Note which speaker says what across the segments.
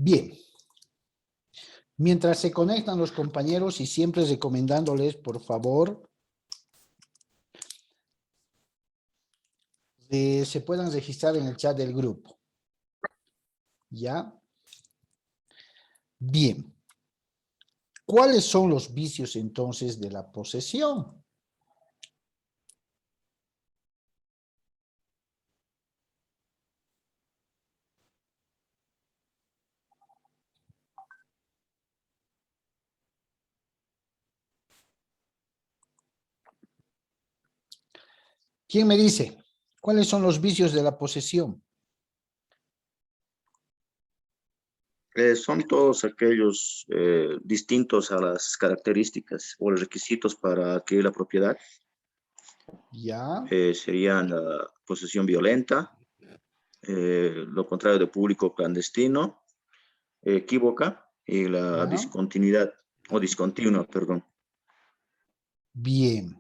Speaker 1: Bien. Mientras se conectan los compañeros y siempre recomendándoles, por favor, se puedan registrar en el chat del grupo. ¿Ya? Bien. ¿Cuáles son los vicios entonces de la posesión? ¿Quién me dice? ¿Cuáles son los vicios de la posesión?
Speaker 2: Son todos aquellos distintos a las características o los requisitos para adquirir la propiedad.
Speaker 1: Ya.
Speaker 2: Serían la posesión violenta, lo contrario de público clandestino, equívoca y la
Speaker 1: Ya.
Speaker 2: discontinuidad o discontinua, perdón.
Speaker 1: Bien.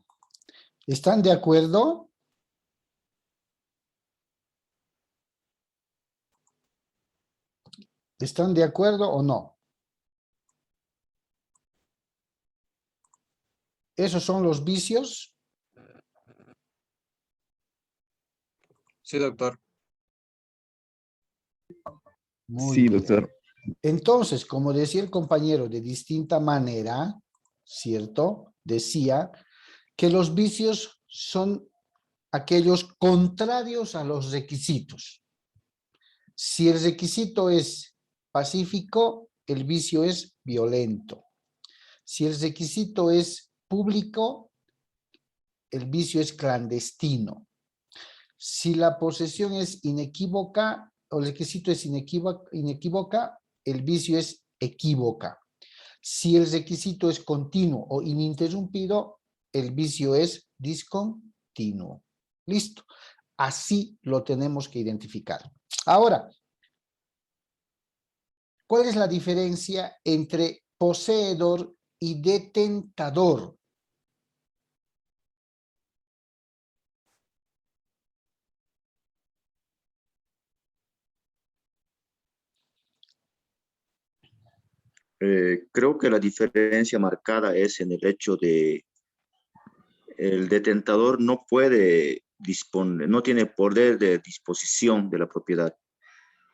Speaker 1: ¿Están de acuerdo? ¿Están de acuerdo o no? ¿Esos son los vicios?
Speaker 3: Sí, doctor.
Speaker 1: Muy
Speaker 4: Sí,
Speaker 1: bien.
Speaker 4: doctor.
Speaker 1: Entonces, como decía el compañero de distinta manera, ¿cierto? Decía que los vicios son aquellos contrarios a los requisitos. Si el requisito es pacífico, el vicio es violento. Si el requisito es público, el vicio es clandestino. Si la posesión es inequívoca o el requisito es inequívoca, el vicio es equívoca. Si el requisito es continuo o ininterrumpido, el vicio es discontinuo. Listo. Así lo tenemos que identificar. Ahora, ¿cuál es la diferencia entre poseedor y detentador?
Speaker 2: Creo que la diferencia marcada es en el hecho de el detentador no puede disponer, no tiene poder de disposición de la propiedad.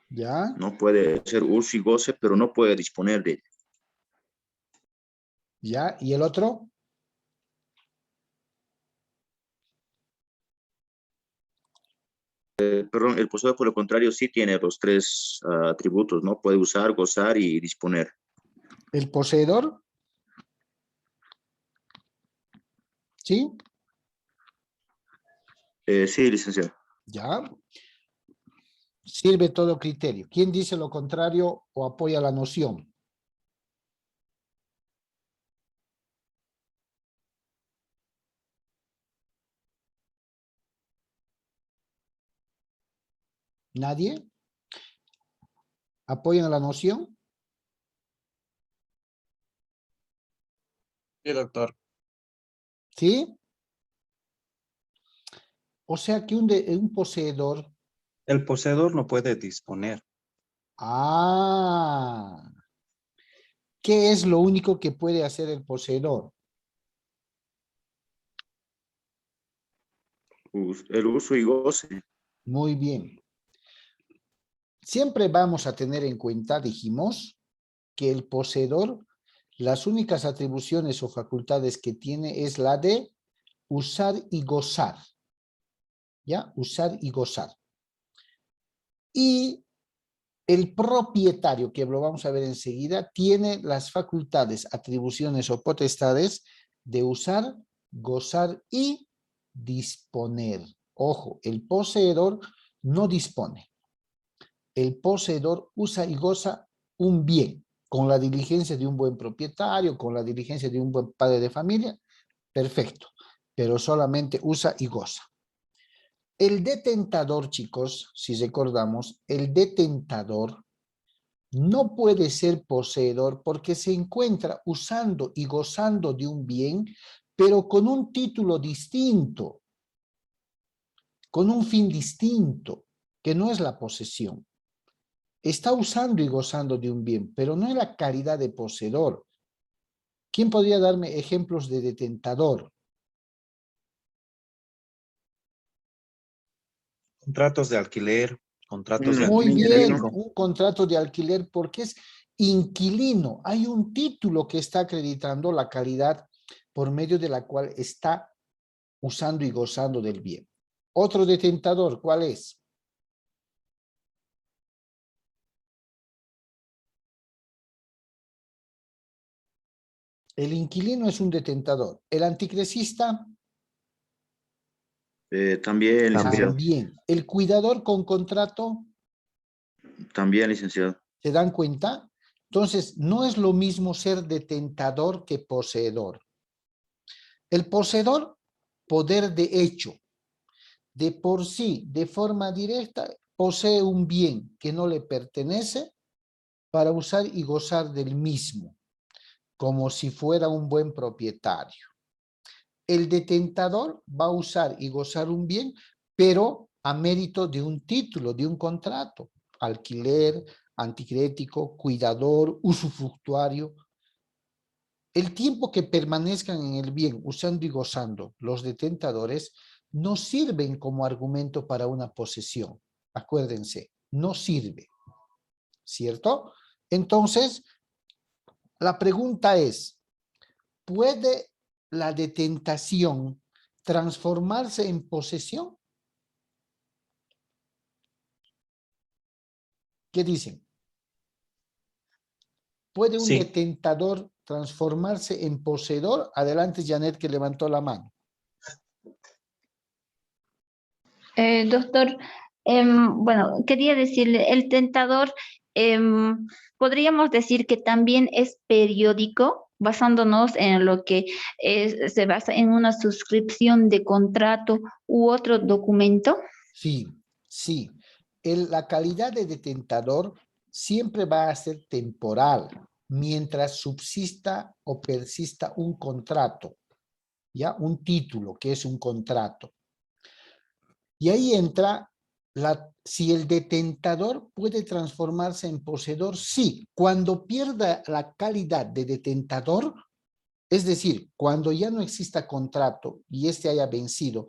Speaker 1: ¿Ya?
Speaker 2: No puede hacer uso y goce, pero no puede disponer de ella.
Speaker 1: ¿Ya? ¿Y el otro?
Speaker 2: Perdón, el poseedor, por lo contrario, sí tiene los tres atributos, ¿no? Puede usar, gozar y disponer.
Speaker 1: ¿El poseedor? ¿Sí?
Speaker 2: Sí, licenciado.
Speaker 1: ¿Ya? Sirve todo criterio. ¿Quién dice lo contrario o apoya la noción? ¿Nadie? ¿Apoyan la noción?
Speaker 3: Sí, doctor.
Speaker 1: ¿Sí? O sea que un poseedor...
Speaker 5: El poseedor no puede disponer.
Speaker 1: Ah, ¿qué es lo único que puede hacer el poseedor?
Speaker 2: El uso y goce.
Speaker 1: Muy bien. Siempre vamos a tener en cuenta, dijimos, que el poseedor, las únicas atribuciones o facultades que tiene es la de usar y gozar. ¿Ya? Usar y gozar. Y el propietario, que lo vamos a ver enseguida, tiene las facultades, atribuciones o potestades de usar, gozar y disponer. Ojo, el poseedor no dispone. El poseedor usa y goza un bien, con la diligencia de un buen propietario, con la diligencia de un buen padre de familia, perfecto, pero solamente usa y goza. El detentador, chicos, si recordamos, el detentador no puede ser poseedor porque se encuentra usando y gozando de un bien, pero con un título distinto, con un fin distinto, que no es la posesión. está usando y gozando de un bien, pero no en la calidad de poseedor. ¿Quién podría darme ejemplos de detentador?
Speaker 5: Contratos de alquiler, contratos de
Speaker 1: Muy
Speaker 2: Un
Speaker 1: bien,
Speaker 2: inquilino.
Speaker 5: arrendamiento.
Speaker 1: un contrato de alquiler porque es inquilino. Hay un título que está acreditando la calidad por medio de la cual está usando y gozando del bien. Otro detentador, ¿cuál es? El inquilino es un detentador. El anticresista
Speaker 2: También, licenciado.
Speaker 1: también. El cuidador con contrato,
Speaker 2: También, licenciado.
Speaker 1: ¿se dan cuenta? Entonces, no es lo mismo ser detentador que poseedor. El poseedor, poder de hecho, de por sí, de forma directa, posee un bien que no le pertenece para usar y gozar del mismo, como si fuera un buen propietario. El detentador va a usar y gozar un bien, pero a mérito de un título, de un contrato, alquiler, anticrético, cuidador, usufructuario. El tiempo que permanezcan en el bien, usando y gozando, los detentadores no sirven como argumento para una posesión. Acuérdense, no sirve, ¿cierto? Entonces, la pregunta es, ¿puede la detentación transformarse en posesión? ¿Qué dicen? ¿Puede un
Speaker 5: Sí,
Speaker 1: detentador transformarse en poseedor? Adelante, Janet, que levantó la mano.
Speaker 4: Doctor, bueno, quería decirle, el tentador, podríamos decir que también es periódico, basándonos en lo que se basa en una suscripción de contrato u otro documento.
Speaker 1: Sí, sí. La calidad de detentador siempre va a ser temporal mientras subsista o persista un contrato, ¿ya? Un título que es un contrato. Y ahí entra si el detentador puede transformarse en poseedor, sí. Cuando pierda la calidad de detentador, es decir, cuando ya no exista contrato y este haya vencido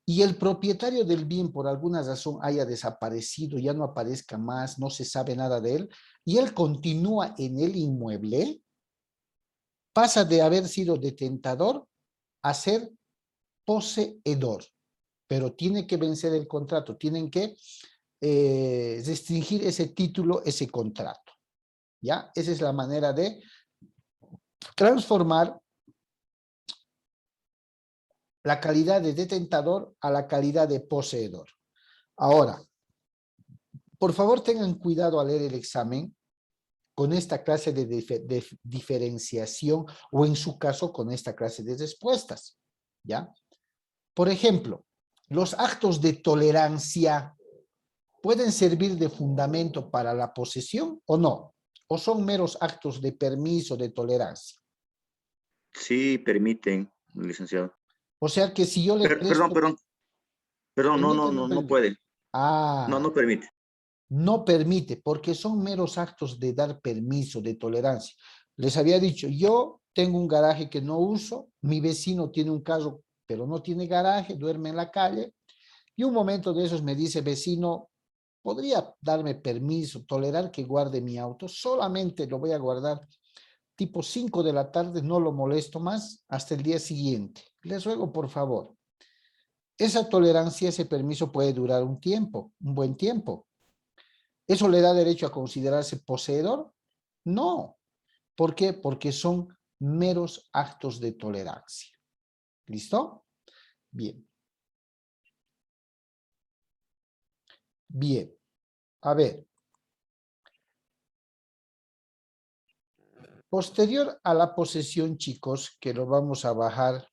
Speaker 1: y el propietario del bien por alguna razón haya desaparecido, ya no aparezca más, no se sabe nada de él, y él continúa en el inmueble, pasa de haber sido detentador a ser poseedor, pero tiene que vencer el contrato, tienen que restringir ese título, ese contrato. ¿Ya? Esa es la manera de transformar la calidad de detentador a la calidad de poseedor. Ahora, por favor tengan cuidado al leer el examen con esta clase de diferenciación o en su caso con esta clase de respuestas. ¿Ya? Por ejemplo, los actos de tolerancia pueden servir de fundamento para la posesión o no, o son meros actos de permiso de tolerancia.
Speaker 2: Sí, permiten, licenciado.
Speaker 1: O sea que si yo le
Speaker 2: Perdón,
Speaker 1: presto...
Speaker 2: no,
Speaker 1: ¿Permite o no
Speaker 2: no
Speaker 1: permite?
Speaker 2: puede. No,
Speaker 1: Ah,
Speaker 2: no permite.
Speaker 1: no permite, porque son meros actos de dar permiso, de tolerancia. Les había dicho, yo tengo un garaje que no uso, mi vecino tiene un carro, pero no tiene garaje, duerme en la calle, y un momento de esos me dice, vecino, ¿podría darme permiso, tolerar que guarde mi auto? Solamente lo voy a guardar tipo 5 de la tarde, no lo molesto más hasta el día siguiente. Les ruego, por favor. Esa tolerancia, ese permiso puede durar un tiempo, un buen tiempo. ¿Eso le da derecho a considerarse poseedor? No. ¿Por qué? Porque son meros actos de tolerancia. ¿Listo? Bien. Bien. A ver. Posterior a la posesión, chicos, que lo vamos a bajar,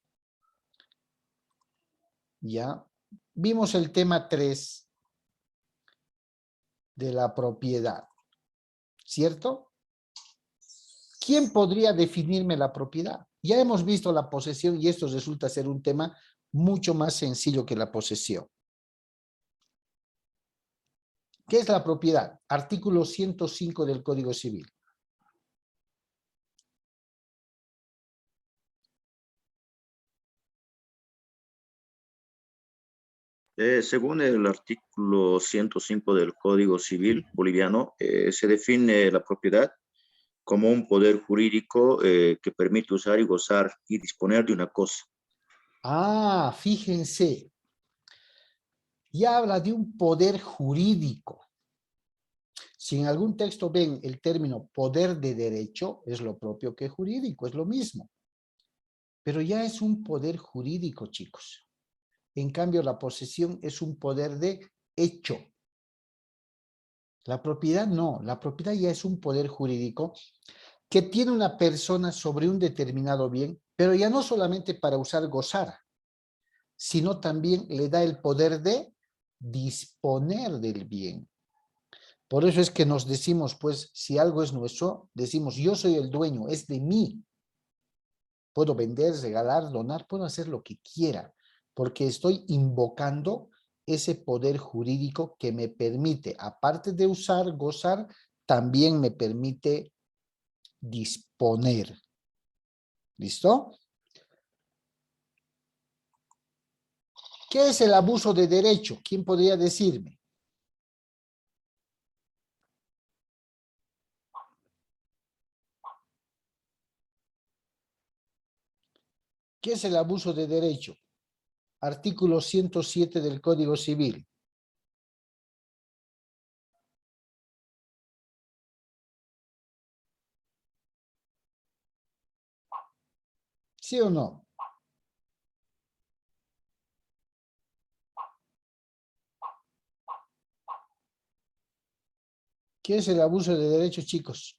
Speaker 1: ya, vimos el tema 3 de la propiedad, ¿cierto? ¿Quién podría definirme la propiedad? Ya hemos visto la posesión y esto resulta ser un tema mucho más sencillo que la posesión. ¿Qué es la propiedad? Artículo 105 del Código Civil.
Speaker 2: Según el artículo 105 del Código Civil boliviano, se define la propiedad como un poder jurídico que permite usar y gozar y disponer de una cosa.
Speaker 1: Ah, fíjense. Ya habla de un poder jurídico. Si en algún texto ven el término poder de derecho, es lo propio que jurídico, es lo mismo. Pero ya es un poder jurídico, chicos. En cambio, la posesión es un poder de hecho. La propiedad no, la propiedad ya es un poder jurídico que tiene una persona sobre un determinado bien, pero ya no solamente para usar, gozar, sino también le da el poder de disponer del bien. Por eso es que nos decimos, pues, si algo es nuestro, decimos, yo soy el dueño, es de mí. Puedo vender, regalar, donar, puedo hacer lo que quiera, porque estoy invocando ese poder jurídico que me permite, aparte de usar, gozar, también me permite disponer. ¿Listo? ¿Qué es el abuso de derecho? ¿Quién podría decirme? ¿Qué es el abuso de derecho? Artículo 107 del Código Civil. ¿Sí o no? ¿Qué es el abuso de derecho, chicos?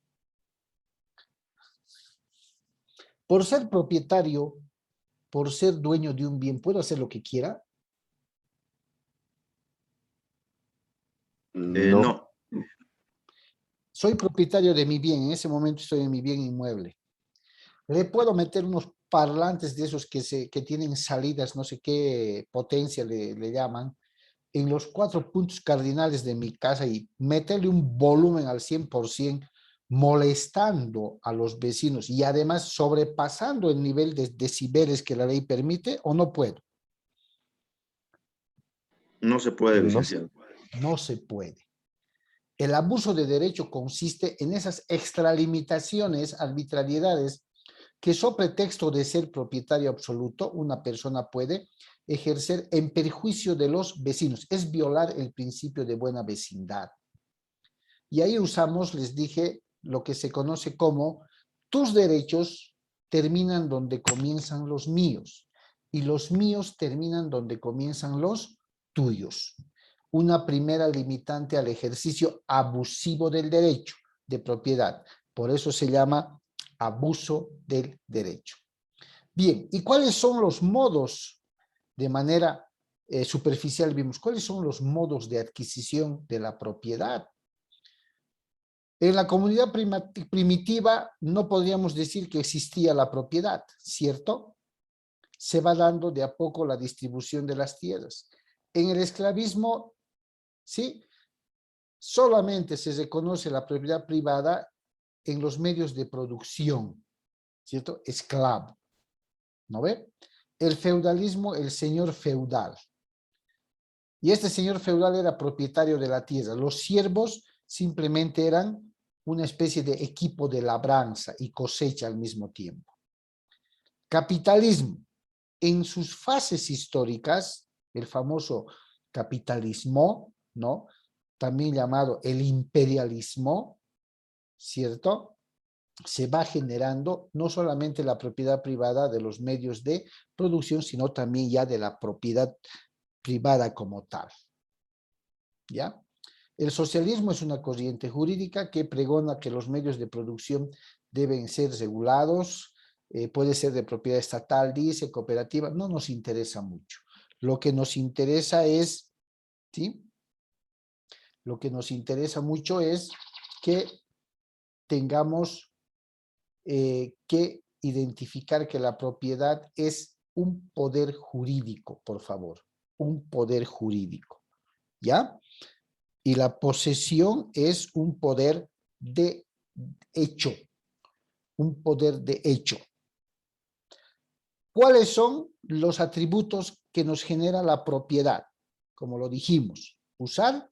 Speaker 1: Por ser propietario, por ser dueño de un bien, ¿puedo hacer lo que quiera?
Speaker 2: No.
Speaker 1: Soy propietario de mi bien, en ese momento estoy en mi bien inmueble. Le puedo meter unos parlantes de esos que tienen salidas, no sé qué potencia le llaman, en los 4 puntos cardinales de mi casa y meterle un volumen al 100%, molestando a los vecinos y además sobrepasando el nivel de decibeles que la ley permite, ¿o no puedo?
Speaker 2: No se puede, licenciado.
Speaker 1: No se puede. El abuso de derecho consiste en esas extralimitaciones, arbitrariedades, que sobre pretexto de ser propietario absoluto, una persona puede ejercer en perjuicio de los vecinos. Es violar el principio de buena vecindad. Y ahí usamos, les dije, lo que se conoce como tus derechos terminan donde comienzan los míos y los míos terminan donde comienzan los tuyos. Una primera limitante al ejercicio abusivo del derecho de propiedad. Por eso se llama abuso del derecho. Bien, ¿y cuáles son los modos de manera superficial? Vimos, ¿cuáles son los modos de adquisición de la propiedad? En la comunidad primitiva no podríamos decir que existía la propiedad, ¿cierto? Se va dando de a poco la distribución de las tierras. En el esclavismo, sí, solamente se reconoce la propiedad privada en los medios de producción, ¿cierto? Esclavo, ¿no ve? El feudalismo, el señor feudal. Y este señor feudal era propietario de la tierra. Los siervos simplemente eran una especie de equipo de labranza y cosecha al mismo tiempo. Capitalismo. En sus fases históricas, el famoso capitalismo, ¿no? También llamado el imperialismo, ¿cierto? Se va generando no solamente la propiedad privada de los medios de producción, sino también ya de la propiedad privada como tal. ¿Ya? El socialismo es una corriente jurídica que pregona que los medios de producción deben ser regulados, puede ser de propiedad estatal, dice, cooperativa, no nos interesa mucho. Lo que nos interesa es, ¿sí? Lo que nos interesa mucho es que tengamos que identificar que la propiedad es un poder jurídico, por favor, un poder jurídico, ¿ya? Y la posesión es un poder de hecho. Un poder de hecho. ¿Cuáles son los atributos que nos genera la propiedad? Como lo dijimos, usar,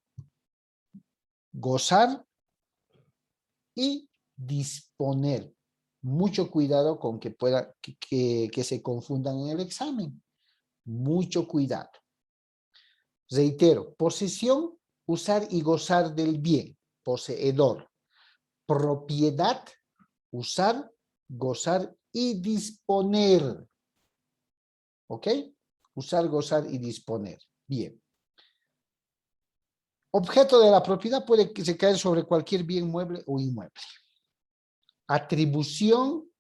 Speaker 1: gozar y disponer. Mucho cuidado con que que se confundan en el examen. Mucho cuidado. Reitero, posesión, usar y gozar del bien, poseedor. Propiedad, usar, gozar y disponer. ¿Ok? Usar, gozar y disponer. Bien. Objeto de la propiedad puede caer sobre cualquier bien mueble o inmueble. Atribución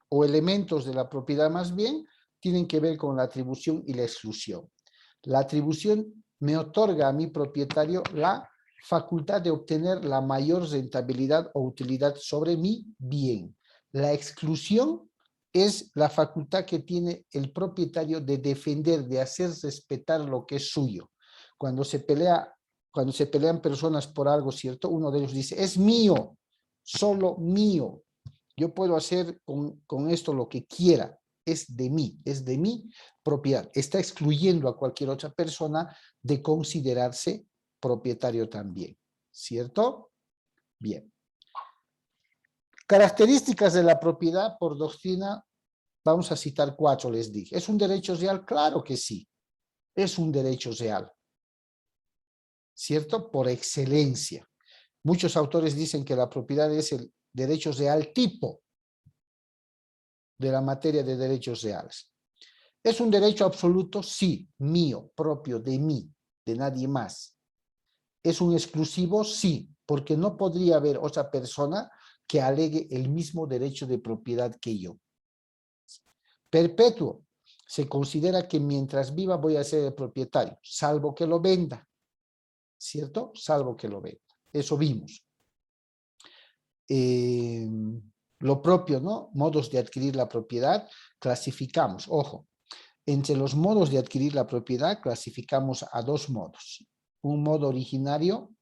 Speaker 1: o elementos de la propiedad más bien tienen que ver con la atribución y la exclusión. La atribución me otorga a mi propietario la facultad de obtener la mayor rentabilidad o utilidad sobre mi bien. La exclusión es la facultad que tiene el propietario de defender, de hacer respetar lo que es suyo. Cuando se pelean personas por algo, ¿cierto? Uno de ellos dice, es mío, solo mío. Yo puedo hacer con esto lo que quiera. Es de mi propiedad. Está excluyendo a cualquier otra persona de considerarse propietario también. ¿Cierto? Bien. Características de la propiedad por doctrina, vamos a citar 4, les dije. ¿Es un derecho real? Claro que sí. Es un derecho real. ¿Cierto? Por excelencia. Muchos autores dicen que la propiedad es el derecho real tipo de la materia de derechos reales. ¿Es un derecho absoluto? Sí, mío, propio, de mí, de nadie más. ¿Es un exclusivo? Sí, porque no podría haber otra persona que alegue el mismo derecho de propiedad que yo. Perpetuo. Se considera que mientras viva voy a ser el propietario, salvo que lo venda. ¿Cierto? Salvo que lo venda. Eso vimos. Lo propio, ¿no? Modos de adquirir la propiedad, clasificamos, ojo, entre los modos de adquirir la propiedad clasificamos a 2 modos. Un modo originario,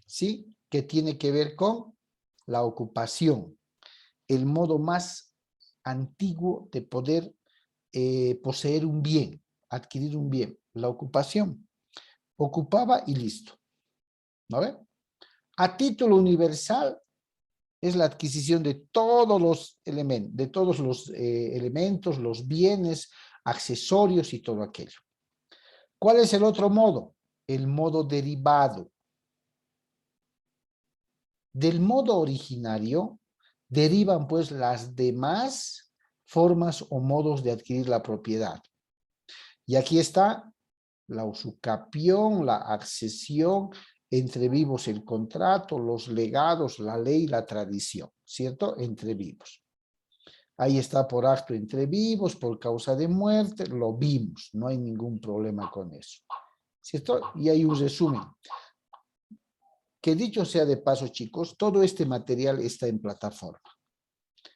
Speaker 1: ¿sí? Que tiene que ver con la ocupación, el modo más antiguo de poder poseer un bien, adquirir un bien, la ocupación. Ocupaba y listo, ¿no ve? A título universal, es la adquisición de todos los elementos, los bienes, accesorios y todo aquello. ¿Cuál es el otro modo? El modo derivado. Del modo originario derivan pues las demás formas o modos de adquirir la propiedad. Y aquí está la usucapión, la accesión, entre vivos el contrato, los legados, la ley, la tradición, ¿cierto? Entre vivos. Ahí está por acto entre vivos, por causa de muerte, lo vimos, no hay ningún problema con eso, ¿cierto? Y hay un resumen. Que dicho sea de paso, chicos, todo este material está en plataforma.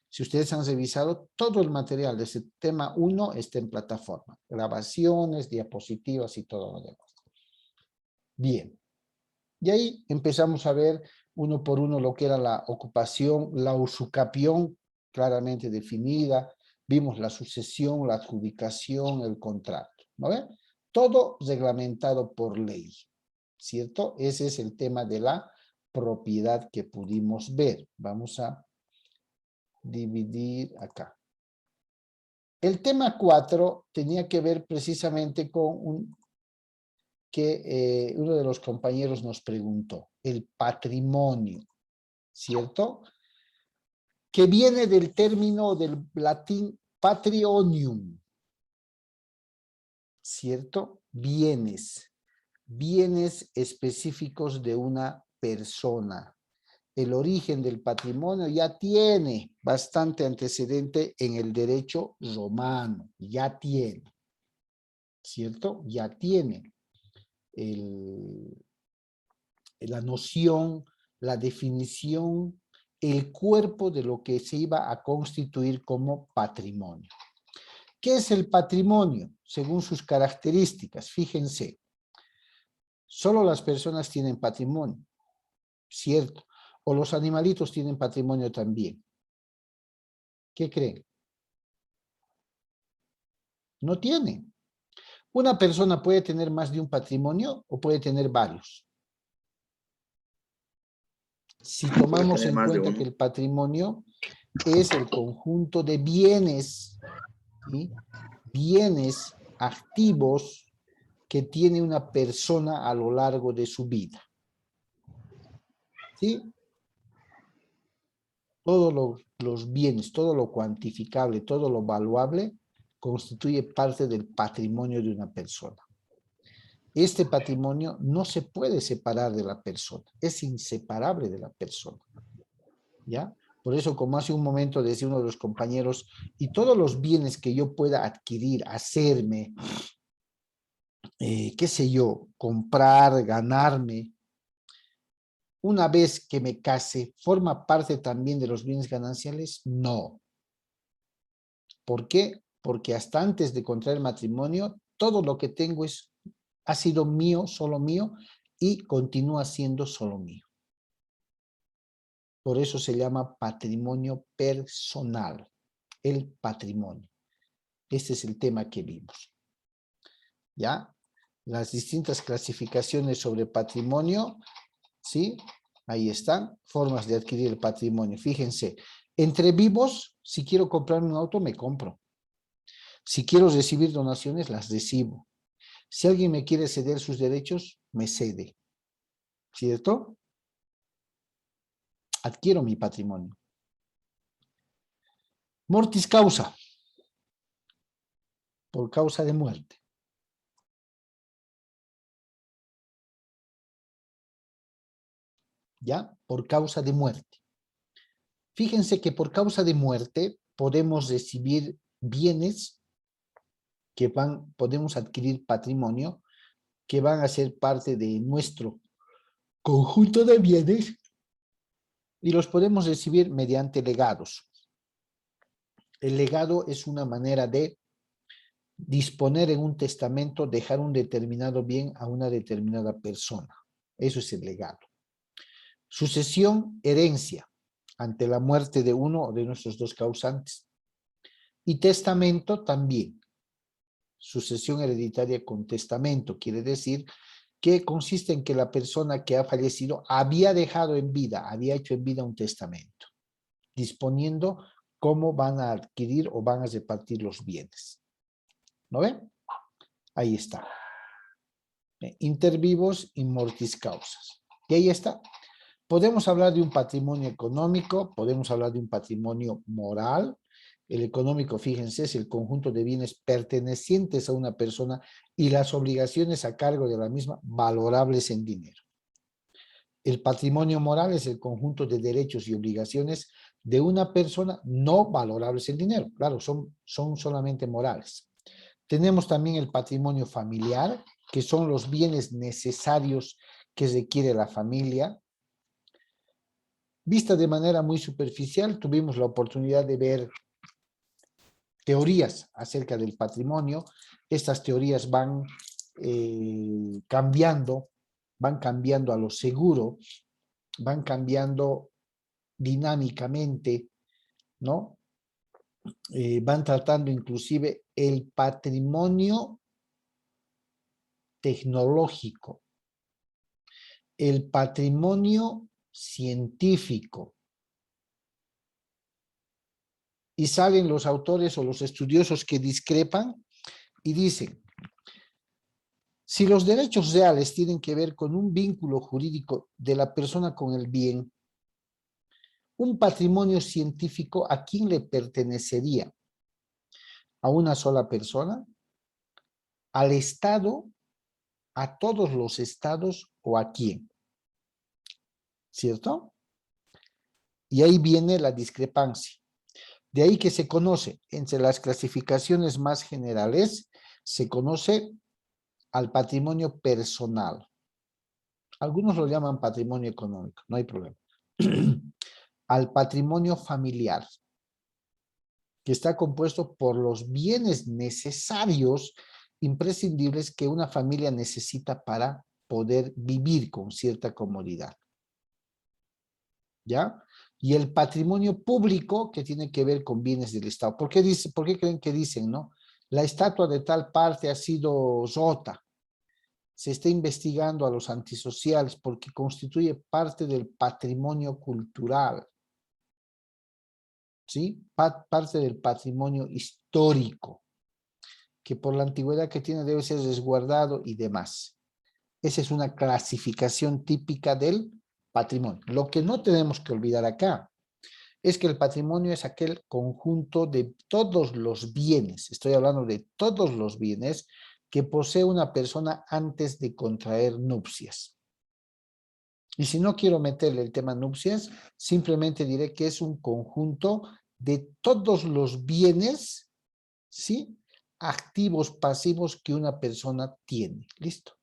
Speaker 1: Si ustedes han revisado, todo el material de ese tema 1 está en plataforma. Grabaciones, diapositivas y todo lo demás. Bien. Y ahí empezamos a ver uno por uno lo que era la ocupación, la usucapión claramente definida. Vimos la sucesión, la adjudicación, el contrato. ¿No ven? Todo reglamentado por ley. ¿Cierto? Ese es el tema de la propiedad que pudimos ver. Vamos a dividir acá. El tema 4 tenía que ver precisamente con que uno de los compañeros nos preguntó, el patrimonio, ¿cierto? Que viene del término del latín patrionium, ¿cierto? Bienes específicos de una persona. El origen del patrimonio ya tiene bastante antecedente en el derecho romano, ya tiene, ¿cierto? Ya tiene la noción, la definición, el cuerpo de lo que se iba a constituir como patrimonio. ¿Qué es el patrimonio? Según sus características, fíjense. Solo las personas tienen patrimonio, ¿cierto? O los animalitos tienen patrimonio también. ¿Qué creen? No tienen. Una persona puede tener más de un patrimonio o puede tener varios. Si tomamos
Speaker 2: tener
Speaker 1: en
Speaker 2: más de
Speaker 1: cuenta
Speaker 2: uno.
Speaker 1: que el patrimonio es el conjunto de bienes, ¿sí? Bienes activos que tiene una persona a lo largo de su vida. ¿Sí? Todos los bienes, todo lo cuantificable, todo lo valuable constituye parte del patrimonio de una persona. Este patrimonio no se puede separar de la persona, es inseparable de la persona. ¿Ya? Por eso, como hace un momento decía uno de los compañeros, y todos los bienes que yo pueda adquirir, hacerme, qué sé yo, comprar, ganarme, una vez que me case, ¿forma parte también de los bienes gananciales? No. ¿Por qué? Porque hasta antes de contraer matrimonio, todo lo que tengo ha sido mío, solo mío, y continúa siendo solo mío. Por eso se llama patrimonio personal, el patrimonio. Este es el tema que vimos. ¿Ya? Las distintas clasificaciones sobre patrimonio, ¿sí? Ahí están, formas de adquirir el patrimonio. Fíjense, entre vivos, si quiero comprarme un auto, me compro. Si quiero recibir donaciones, las recibo. Si alguien me quiere ceder sus derechos, me cede. ¿Cierto? Adquiero mi patrimonio. Mortis causa. Por causa de muerte. ¿Ya? Por causa de muerte. Fíjense que por causa de muerte podemos recibir bienes que podemos adquirir patrimonio que van a ser parte de nuestro conjunto de bienes y los podemos recibir mediante legados. El legado es una manera de disponer en un testamento, dejar un determinado bien a una determinada persona. Eso es el legado. Sucesión, herencia, ante la muerte de uno de nuestros dos causantes. Y testamento también. Sucesión hereditaria con testamento quiere decir que consiste en que la persona que ha fallecido había dejado en vida, había hecho en vida un testamento, disponiendo cómo van a adquirir o van a repartir los bienes. ¿No ven? Ahí está. Inter vivos y mortis causas. Y ahí está. Podemos hablar de un patrimonio económico, podemos hablar de un patrimonio moral. El económico, fíjense, es el conjunto de bienes pertenecientes a una persona y las obligaciones a cargo de la misma valorables en dinero. El patrimonio moral es el conjunto de derechos y obligaciones de una persona no valorables en dinero. Claro, son solamente morales. Tenemos también el patrimonio familiar, que son los bienes necesarios que requiere la familia. Vista de manera muy superficial, tuvimos la oportunidad de ver teorías acerca del patrimonio. Estas teorías van cambiando a lo seguro, van cambiando dinámicamente, ¿no? Van tratando inclusive el patrimonio tecnológico, el patrimonio científico. Y salen los autores o los estudiosos que discrepan y dicen, si los derechos reales tienen que ver con un vínculo jurídico de la persona con el bien, un patrimonio científico, ¿a quién le pertenecería? ¿A una sola persona? ¿Al Estado? ¿A todos los estados o a quién? ¿Cierto? Y ahí viene la discrepancia. De ahí que se conoce, entre las clasificaciones más generales, se conoce al patrimonio personal. Algunos lo llaman patrimonio económico, no hay problema. Al patrimonio familiar, que está compuesto por los bienes necesarios, imprescindibles que una familia necesita para poder vivir con cierta comodidad. ¿Ya? Y el patrimonio público que tiene que ver con bienes del Estado. ¿Por qué creen que dicen, no? La estatua de tal parte ha sido rota. Se está investigando a los antisociales porque constituye parte del patrimonio cultural. ¿Sí? Parte del patrimonio histórico, que por la antigüedad que tiene debe ser resguardado y demás. Esa es una clasificación típica del patrimonio. Lo que no tenemos que olvidar acá es que el patrimonio es aquel conjunto de todos los bienes, estoy hablando de todos los bienes que posee una persona antes de contraer nupcias. Y si no quiero meterle el tema nupcias, simplemente diré que es un conjunto de todos los bienes, ¿sí?, activos, pasivos que una persona tiene. ¿Listo?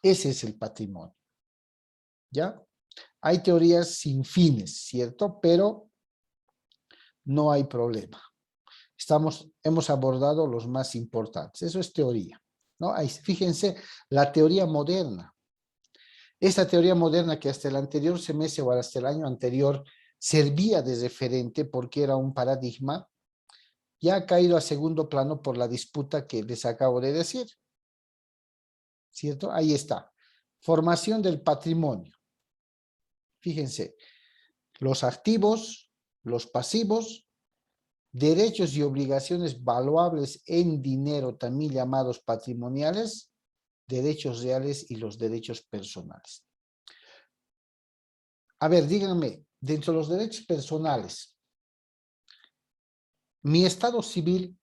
Speaker 1: Ese es el patrimonio. ¿Ya? Hay teorías sin fines, ¿cierto? Pero no hay problema. Hemos abordado los más importantes. Eso es teoría, ¿no? Ahí, fíjense, la teoría moderna. Esta teoría moderna que hasta el anterior semestre o hasta el año anterior servía de referente porque era un paradigma, ya ha caído a segundo plano por la disputa que les acabo de decir. ¿Cierto? Ahí está. Formación del patrimonio. Fíjense, los activos, los pasivos, derechos y obligaciones valuables en dinero, también llamados patrimoniales, derechos reales y los derechos personales. A ver, díganme, dentro de los derechos personales, ¿mi estado civil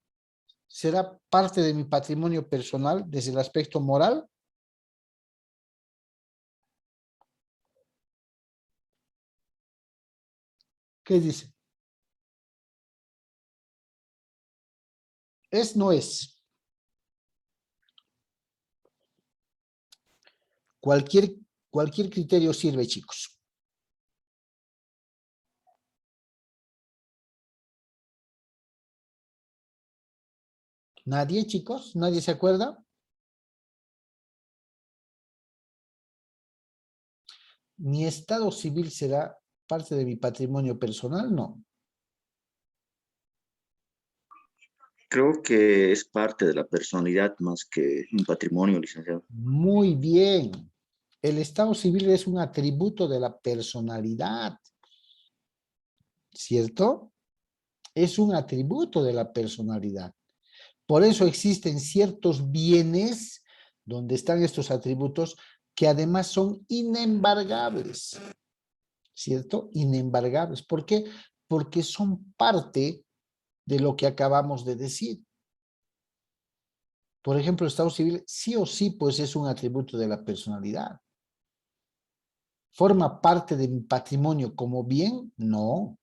Speaker 1: será parte de mi patrimonio personal desde el aspecto moral? ¿Qué dice? ¿Es, no es? Cualquier criterio sirve, chicos. ¿Nadie, chicos? ¿Nadie se acuerda? ¿Mi estado civil será parte de mi patrimonio personal? No.
Speaker 2: Creo que es parte de la personalidad más que un patrimonio, licenciado.
Speaker 1: Muy bien. El estado civil es un atributo de la personalidad. ¿Cierto? Es un atributo de la personalidad. Por eso existen ciertos bienes donde están estos atributos que además son inembargables. ¿Cierto? Inembargables. ¿Por qué? Porque son parte de lo que acabamos de decir. Por ejemplo, el estado civil sí o sí pues es un atributo de la personalidad. ¿Forma parte de mi patrimonio como bien? No.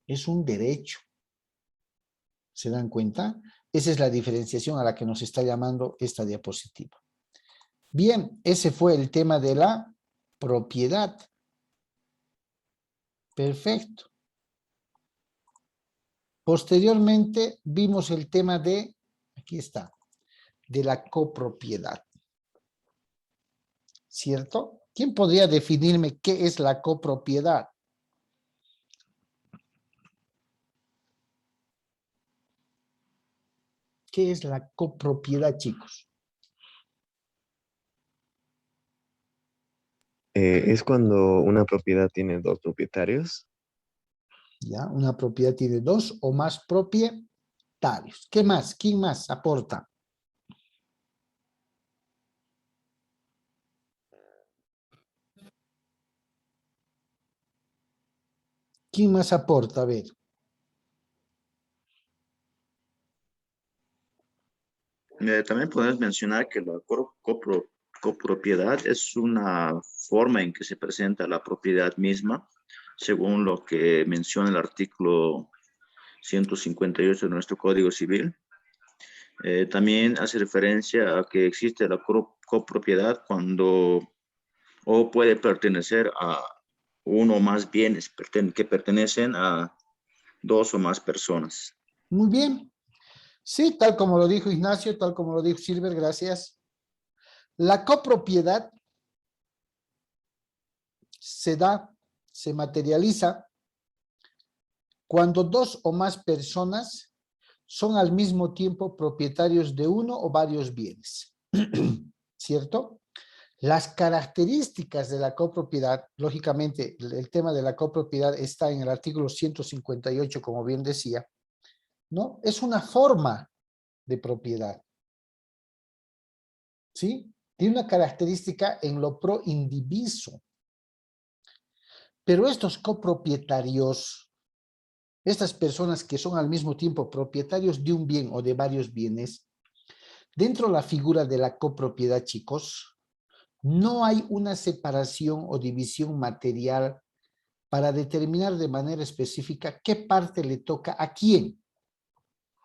Speaker 1: Es un derecho. ¿Se dan cuenta? Esa es la diferenciación a la que nos está llamando esta diapositiva. Bien, ese fue el tema de la propiedad. Perfecto. Posteriormente vimos el tema de, aquí está, de la copropiedad. ¿Cierto? ¿Quién podría definirme qué es la copropiedad? ¿Qué es la copropiedad, chicos?
Speaker 6: Es cuando una propiedad tiene dos propietarios.
Speaker 1: ¿Ya? Una propiedad tiene dos o más propietarios. ¿Qué más? ¿Quién más aporta? ¿Quién más aporta? A ver.
Speaker 2: También podemos mencionar que la copropiedad es una forma en que se presenta la propiedad misma, según lo que menciona el artículo 158 de nuestro Código Civil. También hace referencia a que existe la copropiedad cuando o puede pertenecer a uno o más bienes que pertenecen a dos o más personas.
Speaker 1: Muy bien. Sí, tal como lo dijo Ignacio, tal como lo dijo Silver, gracias. La copropiedad se materializa cuando dos o más personas son al mismo tiempo propietarios de uno o varios bienes, ¿cierto? Las características de la copropiedad, lógicamente el tema de la copropiedad está en el artículo 158, como bien decía, ¿no? Es una forma de propiedad, ¿sí? Tiene una característica en lo pro indiviso. Pero estos copropietarios, estas personas que son al mismo tiempo propietarios de un bien o de varios bienes, dentro de la figura de la copropiedad, chicos, no hay una separación o división material para determinar de manera específica qué parte le toca a quién.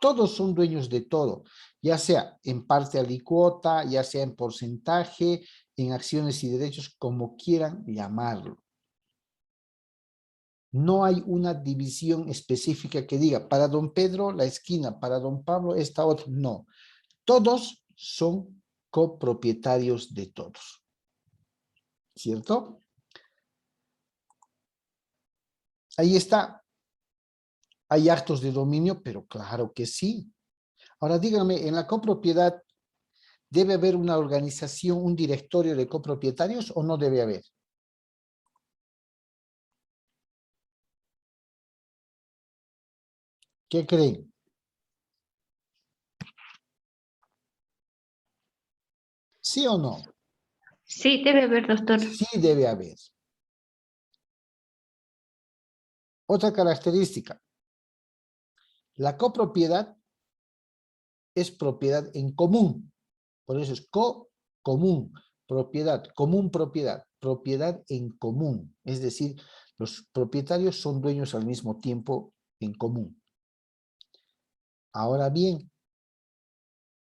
Speaker 1: Todos son dueños de todo, ya sea en parte alícuota, ya sea en porcentaje, en acciones y derechos, como quieran llamarlo. No hay una división específica que diga, para don Pedro la esquina, para don Pablo esta otra. No, todos son copropietarios de todos. ¿Cierto? Ahí está. ¿Hay actos de dominio? Pero claro que sí. Ahora díganme, ¿en la copropiedad debe haber una organización, un directorio de copropietarios o no debe haber? ¿Qué creen? ¿Sí o no?
Speaker 4: Sí, debe haber, doctor.
Speaker 1: Sí debe haber. Otra característica. La copropiedad es propiedad en común. Por eso es común, propiedad, común propiedad, propiedad en común. Es decir, los propietarios son dueños al mismo tiempo en común. Ahora bien,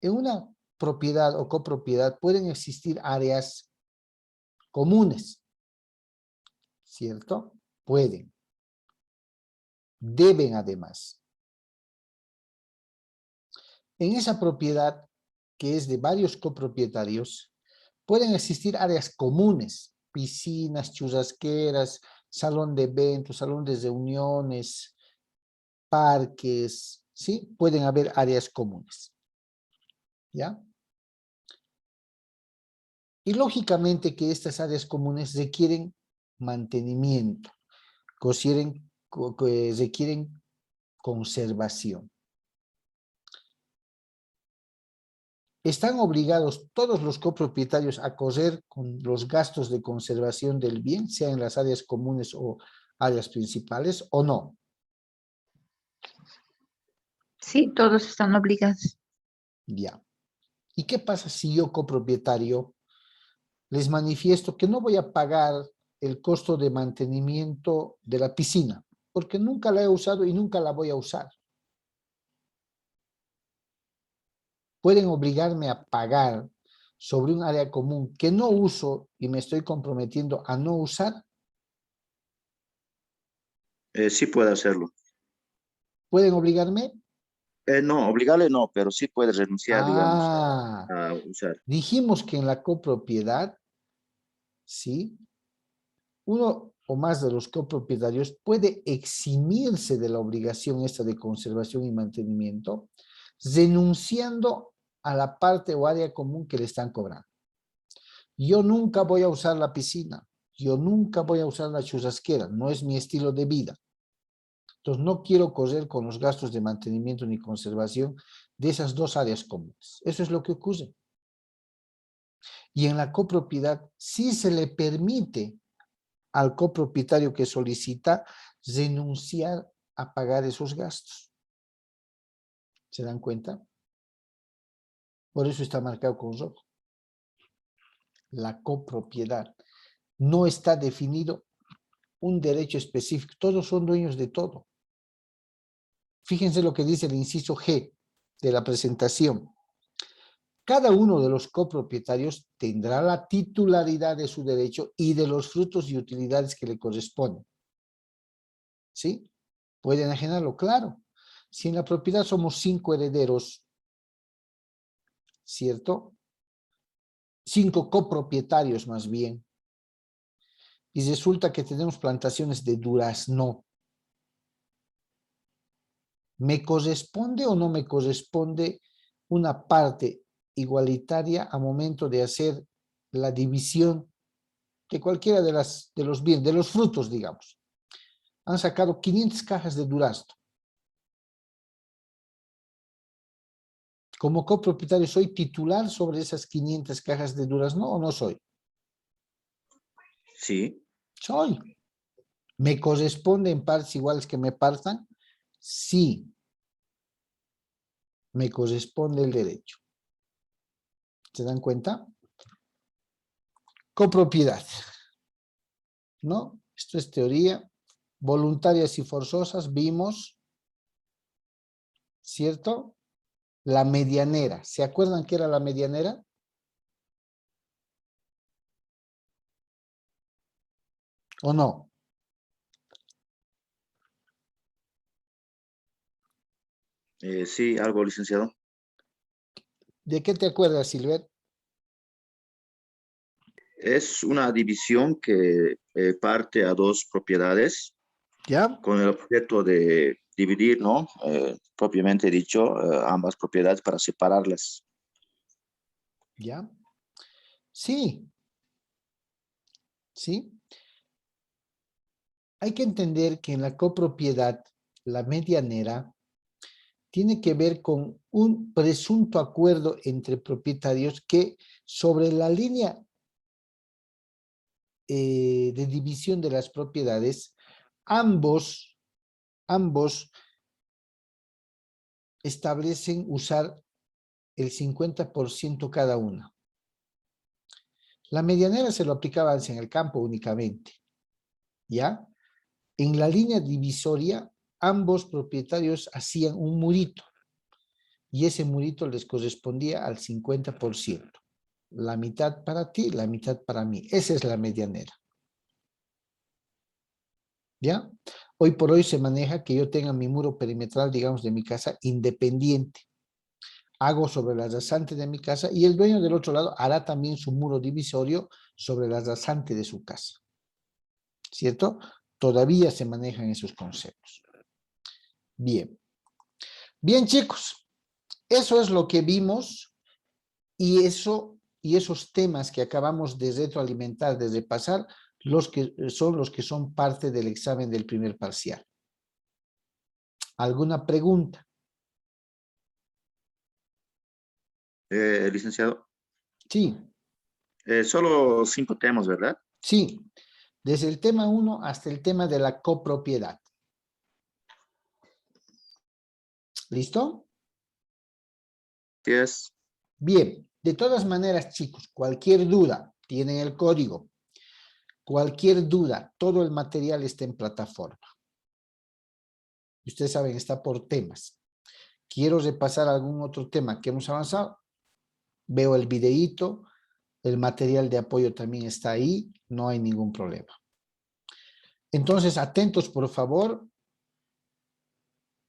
Speaker 1: en una propiedad o copropiedad pueden existir áreas comunes, ¿cierto? Pueden. Deben además. En esa propiedad, que es de varios copropietarios, pueden existir áreas comunes, piscinas, churrasqueras, salón de eventos, salón de reuniones, parques, ¿sí? Pueden haber áreas comunes, ¿ya? Y lógicamente que estas áreas comunes requieren mantenimiento, requieren conservación. ¿Están obligados todos los copropietarios a correr con los gastos de conservación del bien, sea en las áreas comunes o áreas principales, o no?
Speaker 4: Sí, todos están obligados.
Speaker 1: Ya. ¿Y qué pasa si yo, copropietario, les manifiesto que no voy a pagar el costo de mantenimiento de la piscina, porque nunca la he usado y nunca la voy a usar? Pueden obligarme a pagar sobre un área común que no uso y me estoy comprometiendo a no usar.
Speaker 2: Sí puede hacerlo.
Speaker 1: ¿Pueden obligarme?
Speaker 2: No, obligarle no, pero sí puede renunciar, digamos,
Speaker 1: Ah,
Speaker 2: a usar.
Speaker 1: dijimos que en la copropiedad, ¿sí? Uno o más de los copropietarios puede eximirse de la obligación esta de conservación y mantenimiento, renunciando a la parte o área común que le están cobrando. Yo nunca voy a usar la piscina, yo nunca voy a usar la churrasquera, no es mi estilo de vida. Entonces no quiero correr con los gastos de mantenimiento ni conservación de esas dos áreas comunes. Eso es lo que ocurre. Y en la copropiedad sí se le permite al copropietario que solicita renunciar a pagar esos gastos. ¿Se dan cuenta? Por eso está marcado con rojo. La copropiedad. No está definido un derecho específico. Todos son dueños de todo. Fíjense lo que dice el inciso G de la presentación. Cada uno de los copropietarios tendrá la titularidad de su derecho y de los frutos y utilidades que le corresponden. ¿Sí? ¿Pueden enajenarlo? Claro. Si en la propiedad somos 5 herederos, ¿cierto? 5 copropietarios más bien. Y resulta que tenemos plantaciones de durazno. ¿Me corresponde o no me corresponde una parte igualitaria a momento de hacer la división de cualquiera de los bienes, de los frutos, digamos? Han sacado 500 cajas de durazno. Como copropietario, ¿soy titular sobre esas 500 cajas de durazno o no soy?
Speaker 2: Sí,
Speaker 1: Soy. ¿Me corresponde en partes iguales que me partan? Sí. Me corresponde el derecho. ¿Se dan cuenta? Copropiedad. ¿No? Esto es teoría. Voluntarias y forzosas, vimos. ¿Cierto? La medianera. ¿Se acuerdan qué era la medianera? ¿O no?
Speaker 2: sí, algo, licenciado.
Speaker 1: ¿De qué te acuerdas, Silver?
Speaker 2: Es una división que parte a dos propiedades
Speaker 1: ¿Ya?
Speaker 2: con el objeto de dividir, ¿no? Propiamente dicho, ambas propiedades para separarlas.
Speaker 1: ¿Ya? Sí. ¿Sí? Hay que entender que en la copropiedad, la medianera, tiene que ver con un presunto acuerdo entre propietarios que sobre la línea de división de las propiedades, ambos establecen usar el 50% cada uno. La medianera se lo aplicaba en el campo únicamente, ¿ya? En la línea divisoria, ambos propietarios hacían un murito y ese murito les correspondía al 50%. La mitad para ti, la mitad para mí. Esa es la medianera. ¿Ya? Hoy por hoy se maneja que yo tenga mi muro perimetral, digamos, de mi casa independiente. Hago sobre la rasante de mi casa y el dueño del otro lado hará también su muro divisorio sobre la rasante de su casa. ¿Cierto? Todavía se manejan esos conceptos. Bien. Bien, chicos. Eso es lo que vimos y esos temas que acabamos de retroalimentar, de repasar, los que son parte del examen del primer parcial. ¿Alguna pregunta?
Speaker 2: Licenciado,
Speaker 1: Sí,
Speaker 2: solo 5 temas, ¿verdad?
Speaker 1: sí. Desde el tema 1 hasta el tema de la copropiedad. ¿Listo?
Speaker 2: Sí es.
Speaker 1: Bien. De todas maneras, chicos, cualquier duda, tienen el código. Cualquier duda, todo el material está en plataforma. Ustedes saben, está por temas. Quiero repasar algún otro tema que hemos avanzado. Veo el videíto, el material de apoyo también está ahí, no hay ningún problema. Entonces, atentos por favor.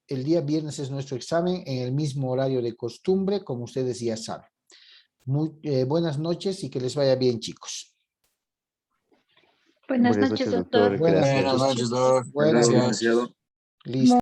Speaker 1: El día viernes es nuestro examen en el mismo horario de costumbre, como ustedes ya saben. Buenas noches y que les vaya bien, chicos.
Speaker 4: Buenas
Speaker 6: Buenas
Speaker 4: noches,
Speaker 6: noches, doctor.
Speaker 4: doctor.
Speaker 1: Buenas
Speaker 6: Gracias.
Speaker 3: Buenas
Speaker 1: noches,
Speaker 3: noches,
Speaker 1: chicos.
Speaker 3: doctor.
Speaker 2: Hasta luego,
Speaker 3: Gracias.
Speaker 2: licenciado.
Speaker 1: Listo.